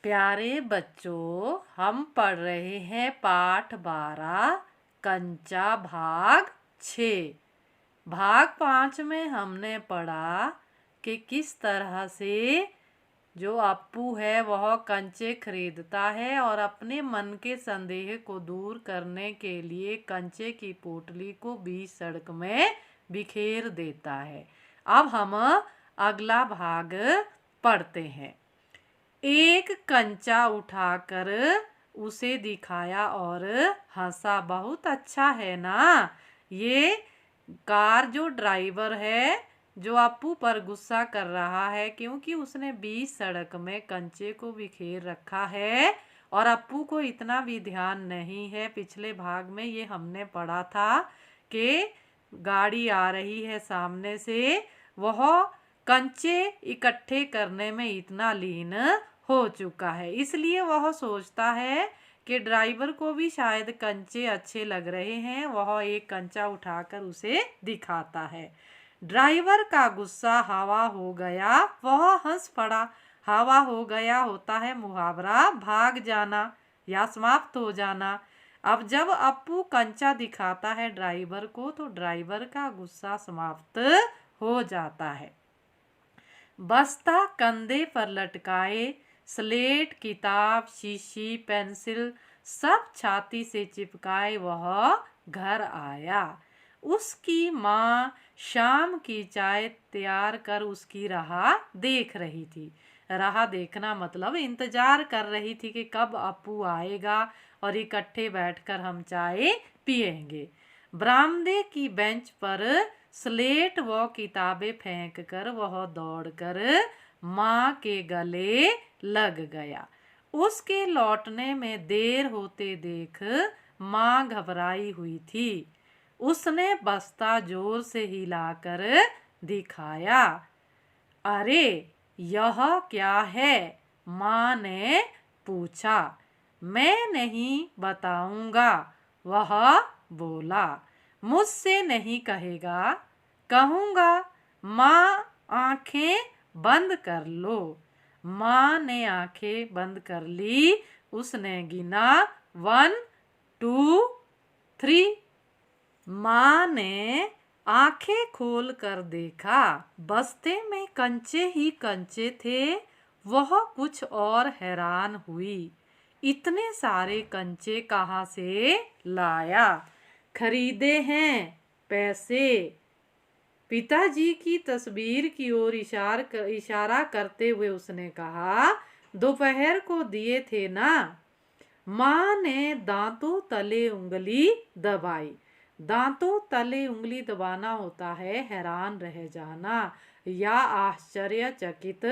प्यारे बच्चों, हम पढ़ रहे हैं पाठ 12 कंचा भाग 6। भाग 5 में हमने पढ़ा कि किस तरह से जो अप्पू है वह कंचे खरीदता है और अपने मन के संदेह को दूर करने के लिए कंचे की पोटली को बीच सड़क में बिखेर देता है। अब हम अगला भाग पढ़ते हैं। एक कंचा उठाकर उसे दिखाया और हंसा। बहुत अच्छा है ना। ये कार जो ड्राइवर है जो अप्पू पर गुस्सा कर रहा है क्योंकि उसने बीच सड़क में कंचे को बिखेर रखा है और अप्पू को इतना भी ध्यान नहीं है। पिछले भाग में ये हमने पढ़ा था कि गाड़ी आ रही है सामने से, वह कंचे इकट्ठे करने में इतना लीन हो चुका है, इसलिए वह सोचता है कि ड्राइवर को भी शायद कंचे अच्छे लग रहे हैं। वह एक कंचा उठाकर उसे दिखाता है। ड्राइवर का गुस्सा हवा हो गया, वह हंस पड़ा। हवा हो गया होता है मुहावरा भाग जाना या समाप्त हो जाना। अब जब अप्पू कंचा दिखाता है ड्राइवर को तो ड्राइवर का गुस्सा समाप्त हो जाता है। बस्ता कंधे पर लटकाए, स्लेट, किताब, शीशी, पेंसिल सब छाती से चिपकाए वह घर आया। उसकी माँ शाम की चाय तैयार कर उसकी राह देख रही थी। राह देखना मतलब इंतजार कर रही थी कि कब अप्पू आएगा और इकट्ठे बैठकर हम चाय पिएंगे। बरामदे की बेंच पर स्लेट व किताबें फेंक कर वह दौड़कर माँ के गले लग गया। उसके लौटने में देर होते देख माँ घबराई हुई थी। उसने बस्ता जोर से हिलाकर दिखाया। अरे यह क्या है? माँ ने पूछा। मैं नहीं बताऊंगा, वह बोला। मुझसे नहीं कहेगा? कहूँगा। माँ आंखें बंद कर लो। माँ ने आंखें बंद कर ली। उसने गिना 1 2 3। माँ ने आंखें खोल कर देखा। बस्ते में कंचे ही कंचे थे। वह कुछ और हैरान हुई। इतने सारे कंचे कहाँ से लाया? खरीदे हैं, पैसे। पिताजी की तस्वीर की ओर इशारा करते हुए उसने कहा, दोपहर को दिए थे ना। माँ ने दांतों तले उंगली दबाई। दांतों तले उंगली दबाना होता है हैरान रह जाना या आश्चर्यचकित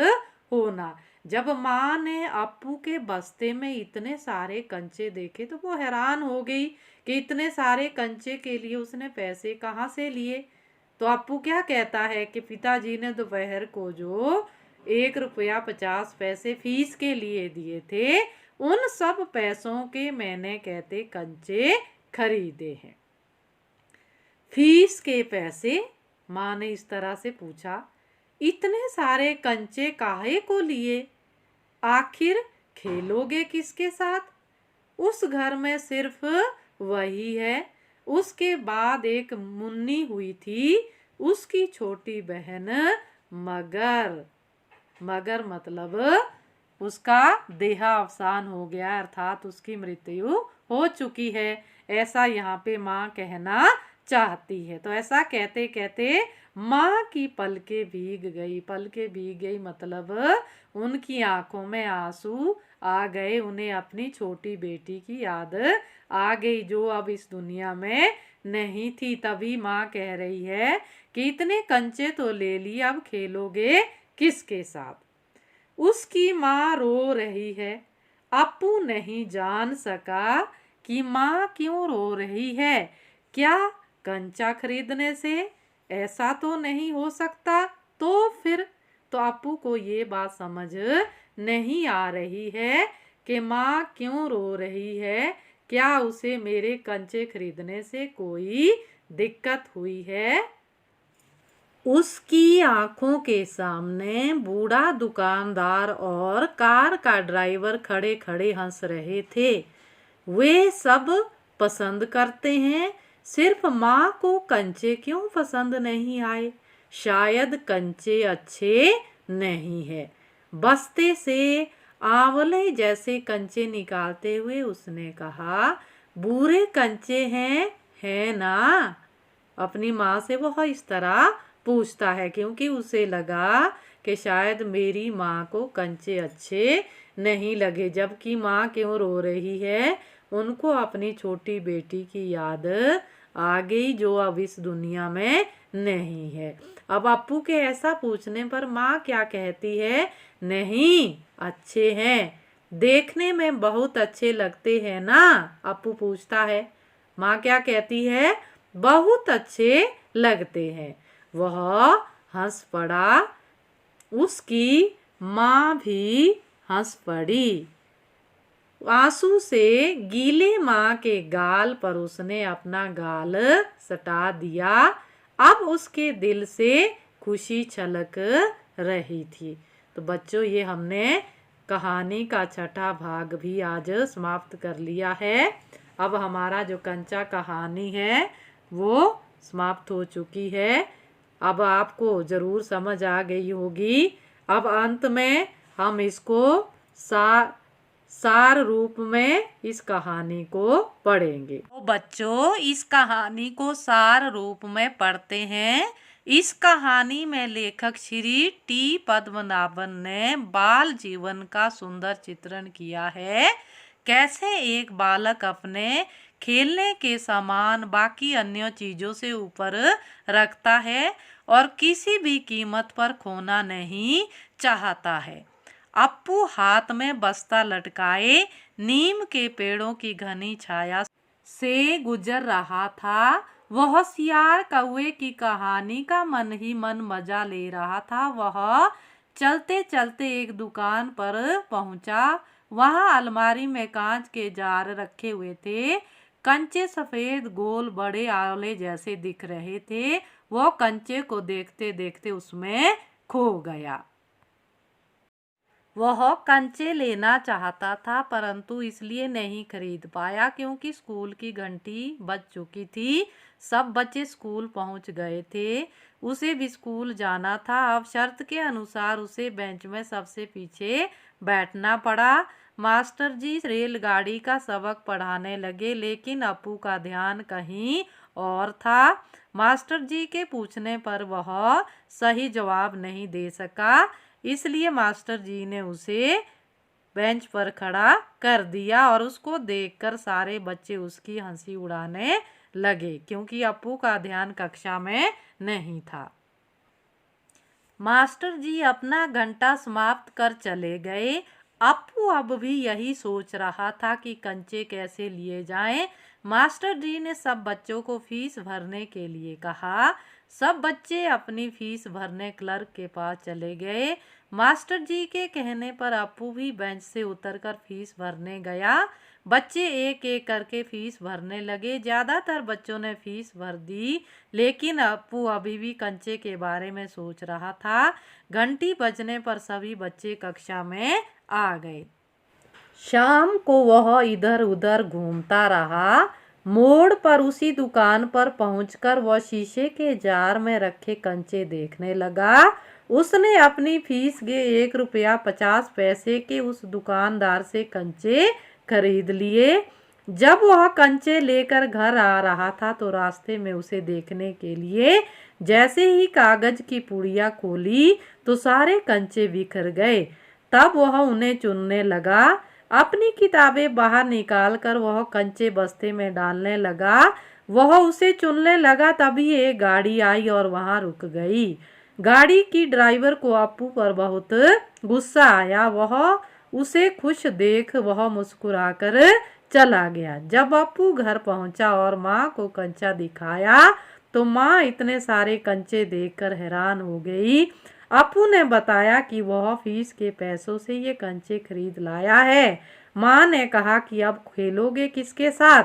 होना। जब माँ ने अप्पू के बस्ते में इतने सारे कंचे देखे तो वो हैरान हो गई कि इतने सारे कंचे के लिए उसने पैसे कहाँ से लिए। तो अप्पू क्या कहता है कि पिताजी ने दोपहर को जो 1 रुपया 50 पैसे फीस के लिए दिए थे, उन सब पैसों के मैंने कहते कंचे खरीदे हैं। फीस के पैसे? माँ ने इस तरह से पूछा। इतने सारे कंचे काहे को लिए? आखिर खेलोगे किसके साथ? उस घर में सिर्फ वही है। उसके बाद एक मुन्नी हुई थी, उसकी छोटी बहन मगर। मगर मतलब उसका देहावसान हो गया, अर्थात उसकी मृत्यु हो चुकी है, ऐसा यहाँ पे माँ कहना चाहती है। तो ऐसा कहते कहते माँ की पलकें भीग गई। पलकें भीग गई मतलब उनकी आंखों में आंसू आ गए। उन्हें अपनी छोटी बेटी की याद आ गई जो अब इस दुनिया में नहीं थी। तभी माँ कह रही है कि इतने कंचे तो ले लिए, अब खेलोगे किसके साथ? उसकी माँ रो रही है। अप्पू नहीं जान सका कि माँ क्यों रो रही है। क्या कंचा खरीदने से? ऐसा तो नहीं हो सकता। तो फिर? तो अप्पू को ये बात समझ नहीं आ रही है कि माँ क्यों रो रही है। क्या उसे मेरे कंचे खरीदने से कोई दिक्कत हुई है? उसकी आंखों के सामने बूढ़ा दुकानदार और कार का ड्राइवर खड़े खड़े हंस रहे थे। वे सब पसंद करते हैं, सिर्फ माँ को कंचे क्यों पसंद नहीं आए? शायद कंचे अच्छे नहीं है। बस्ते से आंवले जैसे कंचे निकालते हुए उसने कहा, बुरे कंचे हैं, है ना? अपनी माँ से वह इस तरह पूछता है क्योंकि उसे लगा कि शायद मेरी माँ को कंचे अच्छे नहीं लगे। जबकि माँ क्यों रो रही है? उनको अपनी छोटी बेटी की याद आ गई जो अब इस दुनिया में नहीं है। अब अप्पू के ऐसा पूछने पर माँ क्या कहती है? नहीं, अच्छे हैं, देखने में बहुत अच्छे लगते हैं ना? अप्पू पूछता है। माँ क्या कहती है? बहुत अच्छे लगते हैं। वह हंस पड़ा। उसकी माँ भी हंस पड़ी। आंसू से गीले माँ के गाल पर उसने अपना गाल सटा दिया। अब उसके दिल से खुशी छलक रही थी। तो बच्चों, ये हमने कहानी का छठा भाग भी आज समाप्त कर लिया है। अब हमारा जो कंचा कहानी है वो समाप्त हो चुकी है। अब आपको ज़रूर समझ आ गई होगी। अब अंत में हम इसको सार रूप में इस कहानी को पढ़ेंगे। तो बच्चों, इस कहानी को सार रूप में पढ़ते हैं। इस कहानी में लेखक श्री टी पद्मनाभन ने बाल जीवन का सुंदर चित्रण किया है। कैसे एक बालक अपने खेलने के सामान बाकी अन्य चीजों से ऊपर रखता है और किसी भी कीमत पर खोना नहीं चाहता है। अप्पू हाथ में बस्ता लटकाए नीम के पेड़ों की घनी छाया से गुजर रहा था। वह सियार कौवे की कहानी का मन ही मन मजा ले रहा था। वह चलते चलते एक दुकान पर पहुंचा। वहां अलमारी में कांच के जार रखे हुए थे। कंचे सफेद गोल बड़े आंवले जैसे दिख रहे थे। वो कंचे को देखते देखते उसमें खो गया। वह कंचे लेना चाहता था परंतु इसलिए नहीं खरीद पाया क्योंकि स्कूल की घंटी बज चुकी थी। सब बच्चे स्कूल पहुंच गए थे। उसे भी स्कूल जाना था। अब शर्त के अनुसार उसे बेंच में सबसे पीछे बैठना पड़ा। मास्टर जी रेलगाड़ी का सबक पढ़ाने लगे लेकिन अप्पू का ध्यान कहीं और था। मास्टर जी के पूछने पर वह सही जवाब नहीं दे सका, इसलिए मास्टर जी ने उसे बेंच पर खड़ा कर दिया और उसको देखकर सारे बच्चे उसकी हंसी उड़ाने लगे क्योंकि अप्पू का ध्यान कक्षा में नहीं था। मास्टर जी अपना घंटा समाप्त कर चले गए। अप्पू अब भी यही सोच रहा था कि कंचे कैसे लिए जाएं। मास्टर जी ने सब बच्चों को फीस भरने के लिए कहा। सब बच्चे अपनी फीस भरने क्लर्क के पास चले गए। मास्टर जी के कहने पर अप्पू भी बेंच से उतरकर फीस भरने गया। बच्चे एक एक करके फीस भरने लगे। ज़्यादातर बच्चों ने फीस भर दी लेकिन अप्पू अभी भी कंचे के बारे में सोच रहा था। घंटी बजने पर सभी बच्चे कक्षा में आ गए। शाम को वह इधर उधर घूमता रहा। मोड़ पर उसी दुकान पर पहुंचकर वह शीशे के जार में रखे कंचे देखने लगा। उसने अपनी फीस के 1 रुपया 50 पैसे के उस दुकानदार से कंचे खरीद लिए। जब वह कंचे लेकर घर आ रहा था तो रास्ते में उसे देखने के लिए जैसे ही कागज की पुड़िया खोली तो सारे कंचे बिखर गए। तब वह उन्हें चुनने लगा। अपनी किताबें बाहर निकालकर वह कंचे बस्ते में डालने लगा। वह उसे चुनने लगा तभी एक गाड़ी आई और वहां रुक गई। गाड़ी की ड्राइवर को अप्पू पर बहुत गुस्सा आया। वह उसे खुश देख वह मुस्कुराकर चला गया। जब अप्पू घर पहुंचा और माँ को कंचा दिखाया तो माँ इतने सारे कंचे देखकर हैरान हो गई। अप्पू ने बताया कि वह फीस के पैसों से ये कंचे खरीद लाया है। माँ ने कहा कि अब खेलोगे किसके साथ?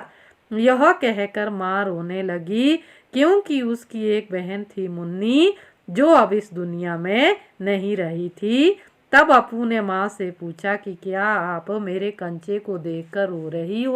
यह कहकर माँ रोने लगी क्योंकि उसकी एक बहन थी मुन्नी, जो अब इस दुनिया में नहीं रही थी। तब अपू ने माँ से पूछा कि क्या आप मेरे कंचे को देखकर रो रही हो।